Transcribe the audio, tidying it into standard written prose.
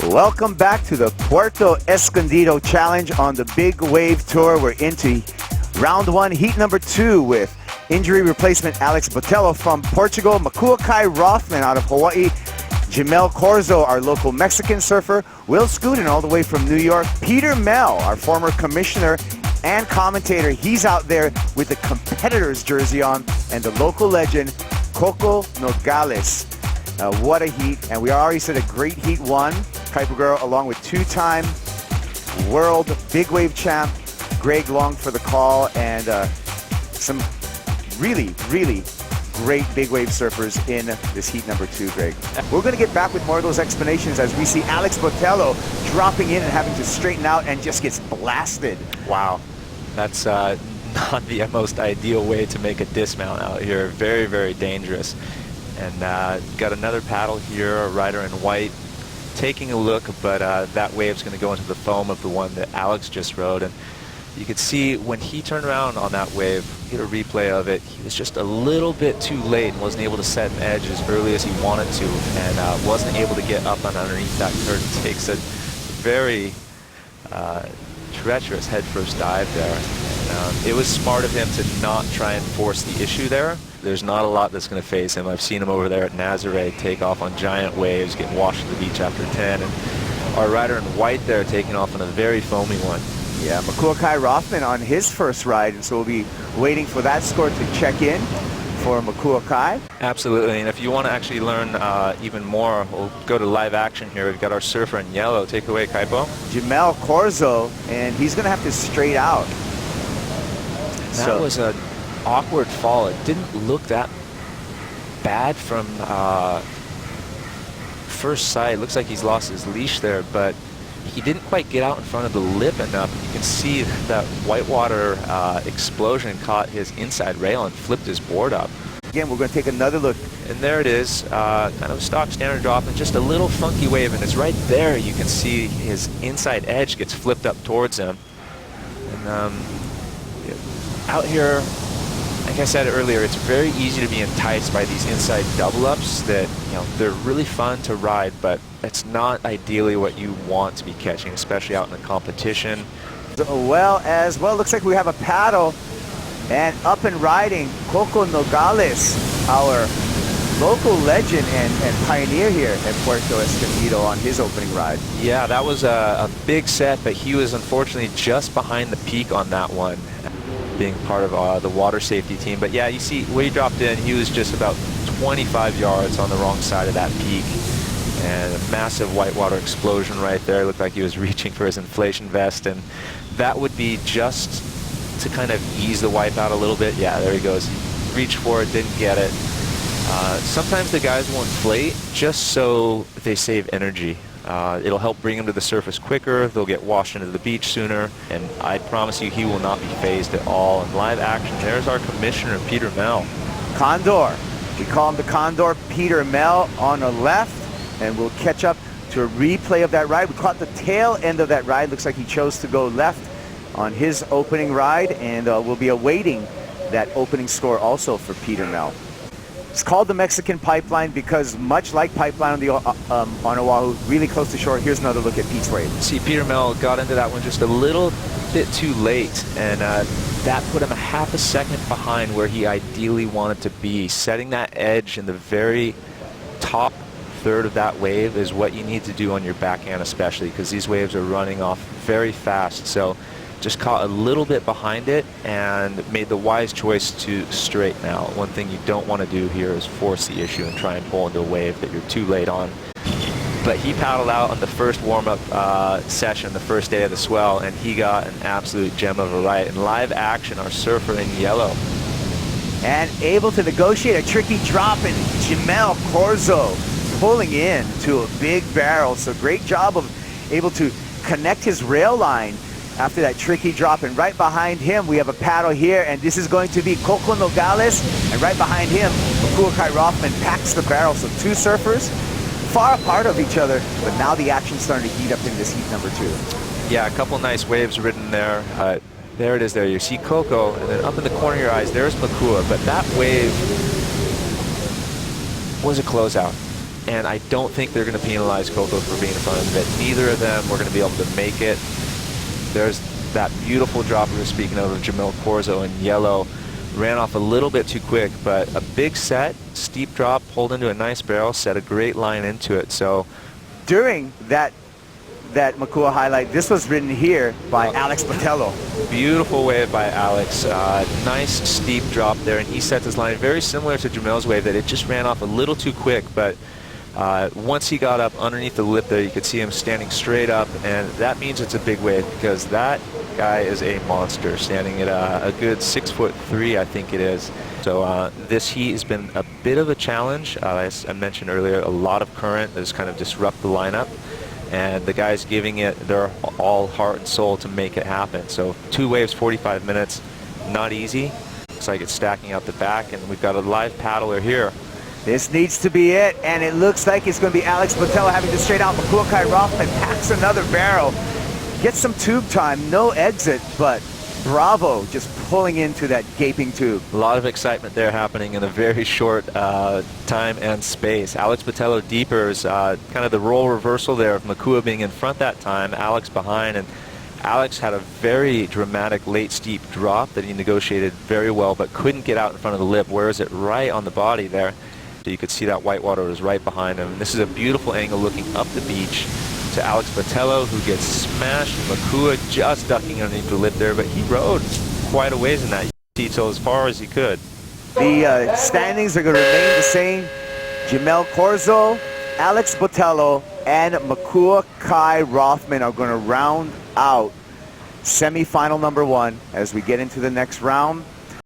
Welcome back to the Puerto Escondido Challenge on the Big Wave Tour. We're into round one, heat number 2 with injury replacement Alex Botelho from Portugal, Makuakai Rothman out of Hawaii, Jimel Corzo, our local Mexican surfer, Will Skudin all the way from New York, Peter Mel, our former commissioner and commentator. He's out there with the competitor's jersey on, and the local legend, Coco Nogales. What a heat, and we already said a great heat 1. Kuiper Girl, along with 2-time world big wave champ Greg Long for the call, and some really, really great big wave surfers in this heat number 2, Greg. We're going to get back with more of those explanations as we see Alex Botelho dropping in and having to straighten out and just gets blasted. Wow, that's not the most ideal way to make a dismount out here. Very, very dangerous. And got another paddle here, a rider in white, taking a look, but that wave's going to go into the foam of the one that Alex just rode. And you could see when he turned around on that wave, get a replay of it, he was just a little bit too late and wasn't able to set an edge as early as he wanted to, and wasn't able to get up and underneath that curtain. Takes a very treacherous headfirst dive there. And, it was smart of him to not try and force the issue there. There's not a lot that's going to phase him. I've seen him over there at Nazare take off on giant waves, get washed to the beach after 10, and our rider in white there taking off on a very foamy one. Yeah, Makuakai Rothman on his first ride, and so we'll be waiting for that score to check in for Makuakai. Absolutely, and if you want to actually learn even more, we'll go to live action here. We've got our surfer in yellow. Take away, Kaipo. Jimel Corzo, and he's going to have to straight out. That was an awkward fall. It didn't look that bad from first sight. It looks like he's lost his leash there, but he didn't quite get out in front of the lip enough. You can see that whitewater explosion caught his inside rail and flipped his board up. Again, we're going to take another look. And there it is, kind of stock standard drop and just a little funky wave, and it's right there. You can see his inside edge gets flipped up towards him. And out here, like I said earlier, it's very easy to be enticed by these inside double-ups that, you know, they're really fun to ride, but it's not ideally what you want to be catching, especially out in a competition. Well, looks like we have a paddle and up and riding Coco Nogales, our local legend and pioneer here at Puerto Escondido on his opening ride. Yeah, that was a big set, but he was unfortunately just behind the peak on that one, being part of the water safety team. But yeah, you see where he dropped in, he was just about 25 yards on the wrong side of that peak, and a massive whitewater explosion right there. It looked like he was reaching for his inflation vest, and that would be just to kind of ease the wipe out a little bit. Yeah, there he goes. Reached for it, didn't get it. Sometimes the guys will inflate just so they save energy. It'll help bring them to the surface quicker. They'll get washed into the beach sooner, and I promise you he will not be phased at all. In live action, there's our commissioner, Peter Mel. Condor. We call him the Condor, Peter Mel on the left, and we'll catch up to a replay of that ride. We caught the tail end of that ride. Looks like he chose to go left on his opening ride, and we'll be awaiting that opening score also for Peter Mel. It's called the Mexican Pipeline because, much like Pipeline on the on Oahu, really close to shore. Here's another look at Pete's wave. See, Peter Mel got into that one just a little bit too late, and that put him a half a second behind where he ideally wanted to be. Setting that edge in the very top third of that wave is what you need to do on your backhand, especially because these waves are running off very fast. So just caught a little bit behind it and made the wise choice to straighten out. One thing you don't want to do here is force the issue and try and pull into a wave that you're too late on. But he paddled out on the first warm-up session, the first day of the swell, and he got an absolute gem of a ride. In live action, our surfer in yellow. And able to negotiate a tricky drop, and Jimel Corzo pulling in to a big barrel. So great job of able to connect his rail line after that tricky drop. And right behind him, we have a paddle here, and this is going to be Coco Nogales, and right behind him, Makuakai Rothman packs the barrel. So two surfers far apart of each other, but now the action's starting to heat up in this heat number 2. Yeah, a couple nice waves ridden there. There it is there. You see Coco, and then up in the corner of your eyes, there's Makua, but that wave was a closeout. and I don't think they're going to penalize Coco for being in front of it. Neither of them were going to be able to make it. There's that beautiful drop we were speaking of Jimel Corzo in yellow. Ran off a little bit too quick, but a big set, steep drop, pulled into a nice barrel, set a great line into it. So during that Makua highlight, this was ridden here by Alex Botelho. Beautiful wave by Alex. Nice steep drop there, and he sets his line very similar to Jimel's wave, that it just ran off a little too quick, but once he got up underneath the lip there, you could see him standing straight up, and that means it's a big wave because that guy is a monster, standing at a good 6'3", I think it is. So this heat has been a bit of a challenge. As I mentioned earlier, a lot of current that's kind of disrupt the lineup, and the guys giving it their all heart and soul to make it happen. So 2 waves, 45 minutes, not easy. Looks like it's stacking out the back, and we've got a live paddler here. This needs to be it, and it looks like it's going to be Alex Botelho having to straight out. Makuakai Rothman packs another barrel. Gets some tube time, no exit, but bravo, just pulling into that gaping tube. A lot of excitement there happening in a very short time and space. Alex Botelho deepers, kind of the role reversal there of Makua being in front that time, Alex behind, and Alex had a very dramatic late steep drop that he negotiated very well, but couldn't get out in front of the lip, whereas it right on the body there. So you could see that white water was right behind him. This is a beautiful angle looking up the beach to Alex Botelho, who gets smashed. Makua just ducking underneath the lip there, but he rode quite a ways in that detail as far as he could. The standings are going to remain the same. Jimel Corzo, Alex Botelho, and Makuakai Rothman are going to round out semi-final number 1 as we get into the next round.